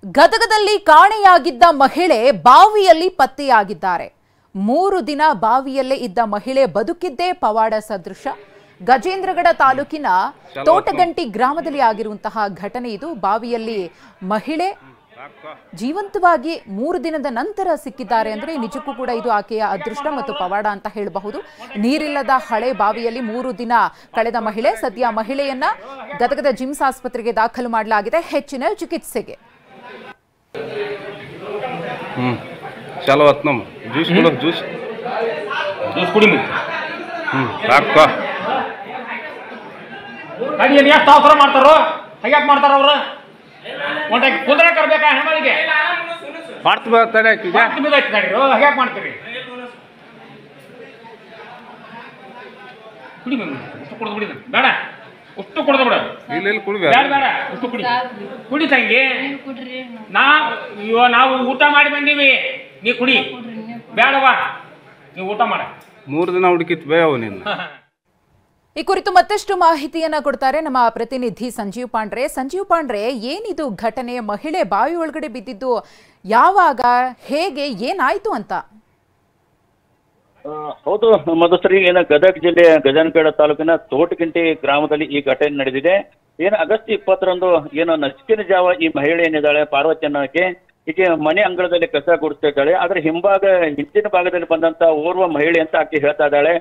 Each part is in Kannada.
ಗದಗದಲ್ಲಿ ಕಾಣೆಯಾಗಿದ್ದ ಮಹಿಳೆ ಬಾವಿಯಲ್ಲಿ ಪತ್ತೆಯಾಗಿದ್ದಾರೆ. 3 ದಿನ ಬಾವಿಯಲ್ಲೇ ಇದ್ದ ಮಹಿಳೆ ಬದುಕಿದ್ದೇ ಪವಾಡ ಸದೃಶ. ಗಜೇಂದ್ರಗಡ ತಾಲೂಕಿನ ತೋಟಗಂಟಿ ಗ್ರಾಮದಲ್ಲಿ ಆಗಿರುವಂತಹ ಘಟನೆ ಇದು. ಬಾವಿಯಲ್ಲಿ ಮಹಿಳೆ ಜೀವಂತವಾಗಿ 3 ದಿನದ ನಂತರ ಸಿಕ್ಕಿದ್ದಾರೆ ಅಂದ್ರೆ ನಿಜಕ್ಕೂ ಕೂಡ ಇದು ಆಕೆಯ ಅದೃಷ್ಟ ಮತ್ತು ಪವಾಡ ಅಂತ ಹೇಳಬಹುದು. ನೀರಿಲ್ಲದ ಹಳೆ ಬಾವಿಯಲ್ಲಿ 3 ದಿನ ಕಳೆದ ಮಹಿಳೆ. ಸದ್ಯ ಮಹಿಳೆಯನ್ನ ಗದಗದ ಜಿಮ್ಸ್ ಆಸ್ಪತ್ರೆಗೆ ದಾಖಲು ಮಾಡಲಾಗಿದೆ ಹೆಚ್ಚಿನ ಚಿಕಿತ್ಸೆಗೆ. चलो अत्नम जूस कुलो जूस जूस कुड़ी में ಸಾಕ ಗಾಡಿ ಏನು ಎಷ್ಟು ಅವಸರ ಮಾಡ್ತಾರೋ ಹೇಗೆ ಮಾಡ್ತಾರ ಅವರು ಒಂಟೆ ಕುಂದ್ರೆ ಕರ್ಬೇಕಾ ಹೆಣ್ಮಳಿಗೆ ಮಾಡ್ತ ತಡೆ ಈಗ ನಿಮಗೆ ಐತಿ ಗಾಡಿ ಹೇಗೆ ಮಾಡ್ತೀರಿ ಕುಡಿ ಮೇಲೆ ಉಷ್ಟು ಕುಡಿದು ಬಿಡಿ ಬೇಡ ಉಷ್ಟು ಕುಡಿದು ಬಿಡ ಇಲ್ಲ ಇಲ್ಲ ಕುಡಿ ಬೇಡ ಬೇಡ ಉಷ್ಟು ಕುಡಿ ಕುಡಿ ತಂಗಿ ನಾವು ಊಟ ಮಾಡಿ ಬಂದೀವಿ ನೀ ಕುಡಿ ಬೇಡವಾ ನೀವು ಊಟ ಮಾಡ 3 ದಿನ ಹುಡುಕಿತ್ತು ಬೇಯವು ನಿನ್ನ. ಈ ಕುರಿತು ಮತ್ತಷ್ಟು ಮಾಹಿತಿಯನ್ನ ಕೊಡ್ತಾರೆ ನಮ್ಮ ಪ್ರತಿನಿಧಿ ಸಂಜೀವ್ ಪಾಂಡ್ರೆ. ಸಂಜೀವ್ ಪಾಂಡ್ರೆ, ಏನಿದು ಘಟನೆ? ಮಹಿಳೆ ಬಾವಿ ಒಳಗಡೆ ಬಿದ್ದಿದ್ದು ಯಾವಾಗ, ಹೇಗೆ, ಏನಾಯ್ತು ಅಂತ? ಹೌದು ಮಧುಶ್ರೀ, ಏನು ಗದಗ ಜಿಲ್ಲೆಯ ಗಜೇಂದ್ರಗಡ ತಾಲೂಕಿನ ತೋಟಗಂಟಿ ಗ್ರಾಮದಲ್ಲಿ ಈ ಘಟನೆ ನಡೆದಿದೆ. ಏನು ಆಗಸ್ಟ್ 20ರಂದು ಏನು ನಸುಕಿನ ಜಾವ ಈ ಮಹಿಳೆ ಏನಿದ್ದಾಳೆ ಪಾರ್ವತಿ ಅನ್ನೋಕೆ ಈಕೆ ಮನೆ ಅಂಗಳದಲ್ಲಿ ಕಸ ಗುಡಿಸ್ತಾ ಇದ್ದಾಳೆ. ಆದ್ರೆ ಹಿಂದಿನ ಭಾಗದಲ್ಲಿ ಬಂದಂತ ಓರ್ವ ಮಹಿಳೆ ಅಂತ ಆಕೆ ಹೇಳ್ತಾ ಇದ್ದಾಳೆ.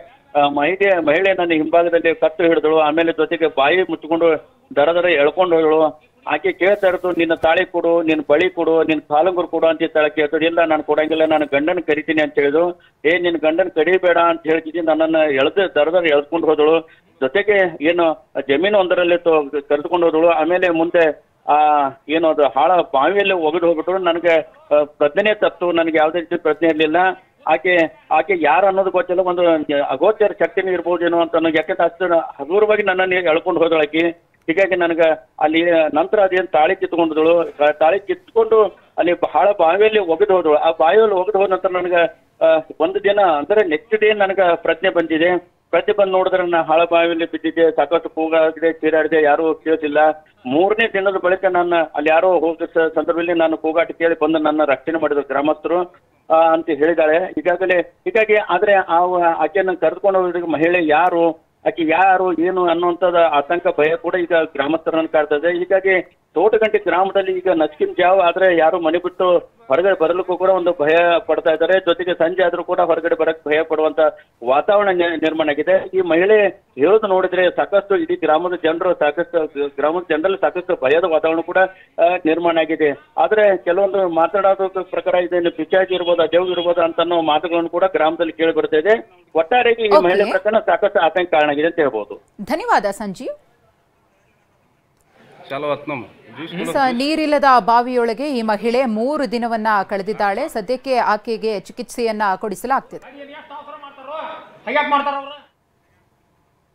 ಮಹಿಳೆ ನನ್ನ ಹಿಂಭಾಗದಲ್ಲಿ ಕತ್ತು ಹಿಡಿದಳು, ಆಮೇಲೆ ಜೊತೆಗೆ ಬಾಯಿ ಮುಚ್ಚಿಕೊಂಡು ದರ ಎಳ್ಕೊಂಡು ಹೋದಳು. ಆಕೆ ಕೇಳ್ತಾ ಇರೋದು, ನಿನ್ನ ತಾಳಿ ಕೊಡು, ನಿನ್ನ ಬಳಿ ಕೊಡು, ನಿನ್ನ ಕಾಲಂಗುರು ಕೊಡು ಅಂತ ತಾಳೆ ಕೇಳ್ತದೆ. ಇಲ್ಲ ನಾನು ಕೊಡಂಗಿಲ್ಲ, ನಾನು ಗಂಡನ ಕರಿತೀನಿ ಅಂತ ಹೇಳಿದ್ರು. ನಿನ್ನ ಗಂಡನ ಕಡಿಬೇಡ ಅಂತ ಹೇಳ್ತಿದ್ದೀನಿ, ನನ್ನನ್ನು ದರ ಎಳ್ಕೊಂಡು ಹೋದಳು. ಜೊತೆಗೆ ಏನು ಜಮೀನು ಒಂದರಲ್ಲಿ ಕರೆದುಕೊಂಡು ಹೋದಳು. ಆಮೇಲೆ ಮುಂದೆ ಏನು ಅದು ಬಾವಿಯಲ್ಲಿ ಒಗದು ಹೋಗ್ಬಿಟ್ರು. ನನಗೆ ಪ್ರಜ್ಞೆ ತಪ್ಪು, ನನಗೆ ಯಾವುದೇ ರೀತಿ ಪ್ರಜ್ಞೆ ಇರಲಿಲ್ಲ. ಆಕೆ ಯಾರು ಅನ್ನೋದು ಗೊತ್ತಿಲ್ಲ, ಒಂದು ಅಗೋಚರ ಶಕ್ತಿನೂ ಇರ್ಬೋದೇನೋ ಅಂತ ನನಗೆ, ಯಾಕಂದ್ರೆ ಅಷ್ಟು ಹಗುರವಾಗಿ ನನ್ನನ್ನು ಎಳ್ಕೊಂಡು ಹೋದಳಾಕಿ. ಹೀಗಾಗಿ ನನಗೆ ಅಲ್ಲಿ ನಂತರ ಅದೇನು ತಾಳಿ ಕಿತ್ಕೊಂಡದಳು. ತಾಳಿ ಕಿತ್ಕೊಂಡು ಅಲ್ಲಿ ಬಾವಿಯಲ್ಲಿ ಒಗೆದು ಹೋದಳು. ಆ ಬಾವಿಯಲ್ಲಿ ಒಗೆದು ಹೋದ ನಂತರ ನನಗೆ ಒಂದು ದಿನ ಅಂದ್ರೆ ನೆಕ್ಸ್ಟ್ ಡೇ ನನಗೆ ಪ್ರಜ್ಞೆ ಬಂದಿದೆ. ಪ್ರಜ್ಞೆ ಬಂದು ನೋಡಿದ್ರೆ ನಾನು ಬಾವಿಯಲ್ಲಿ ಬಿದ್ದಿದ್ದೆ, ಸಾಕಷ್ಟು ಕೂಗಾಡಿದೆ, ಚೀರಾಡಿದೆ, ಯಾರು ಕೇಳಿಸಿಲ್ಲ. 3ನೇ ದಿನದ ಬಳಿಕ ನಾನು ಅಲ್ಲಿ ಯಾರೋ ಹೋದ ಸಂದರ್ಭದಲ್ಲಿ ನಾನು ಕೂಗಾಟ ಕೇಳಿ ಬಂದು ನನ್ನ ರಕ್ಷಣೆ ಮಾಡಿದ್ರು ಗ್ರಾಮಸ್ಥರು ಅಂತ ಹೇಳಿದಾಳೆ. ಹೀಗಾಗಿ ಆದ್ರೆ ಆಕೆಯನ್ನು ಕರೆದುಕೊಂಡು ಹೋಗಿದ್ದ ಮಹಿಳೆ ಯಾರು, ಆಕೆ ಯಾರು ಏನು ಅನ್ನುವಂಥದ್ದು ಆತಂಕ, ಭಯ ಕೂಡ ಈಗ ಗ್ರಾಮಸ್ಥರನ್ನು ಕಾಡ್ತದೆ. ಹೀಗಾಗಿ ತೋಟಗಂಟಿ ಗ್ರಾಮದಲ್ಲಿ ಈಗ ನಸುಕಿನ ಜಾವ ಆದ್ರೆ ಯಾರು ಮನೆ ಬಿಟ್ಟು ಹೊರಗಡೆ ಬರಲಿಕ್ಕೂ ಕೂಡ ಒಂದು ಭಯ ಪಡ್ತಾ ಇದ್ದಾರೆ. ಜೊತೆಗೆ ಸಂಜೆ ಆದ್ರೂ ಕೂಡ ಹೊರಗಡೆ ಬರಕ್ ಭಯ ಪಡುವಂತ ವಾತಾವರಣ ನಿರ್ಮಾಣ ಆಗಿದೆ. ಈ ಮಹಿಳೆ ಹೇಳೋದು ನೋಡಿದ್ರೆ ಸಾಕಷ್ಟು ಇಡೀ ಗ್ರಾಮದ ಜನರಲ್ಲಿ ಸಾಕಷ್ಟು ಭಯದ ವಾತಾವರಣ ಕೂಡ ನಿರ್ಮಾಣ ಆಗಿದೆ. ಆದ್ರೆ ಕೆಲವೊಂದು ಮಾತನಾಡೋದ ಪ್ರಕಾರ ಇದನ್ನು ಪಿಚಾಚಿ ಇರ್ಬೋದು, ಅದೇವ್ ಇರ್ಬೋದು ಅಂತ ಮಾತುಗಳನ್ನು ಕೂಡ ಗ್ರಾಮದಲ್ಲಿ ಕೇಳಿ ಬರ್ತಾ ಇದೆ. ಒಟ್ಟಾರೆಯಾಗಿ ಈ ಮಹಿಳೆ ಪ್ರಕರಣ ಸಾಕಷ್ಟು ಆತಂಕ ಕಾರಣ ಆಗಿದೆ ಅಂತ ಹೇಳ್ಬೋದು. ಧನ್ಯವಾದ ಸಂಜೀವ್. ಚಲೋ ಅತ್ನಮ್ ನೀರಿಲ್ಲದ ಬಾವಿಯೊಳಗೆ ಈ ಮಹಿಳೆ 3 ದಿನವನ್ನ ಕಳೆದಿದ್ದಾಳೆ. ಸದ್ಯಕ್ಕೆ ಆಕೆಗೆ ಚಿಕಿತ್ಸೆಯನ್ನ ಕೊಡಿಸಲಾಗ್ತಿದೆ. ಹೇಗೆ ಮಾಡ್ತಾರ ಅವರು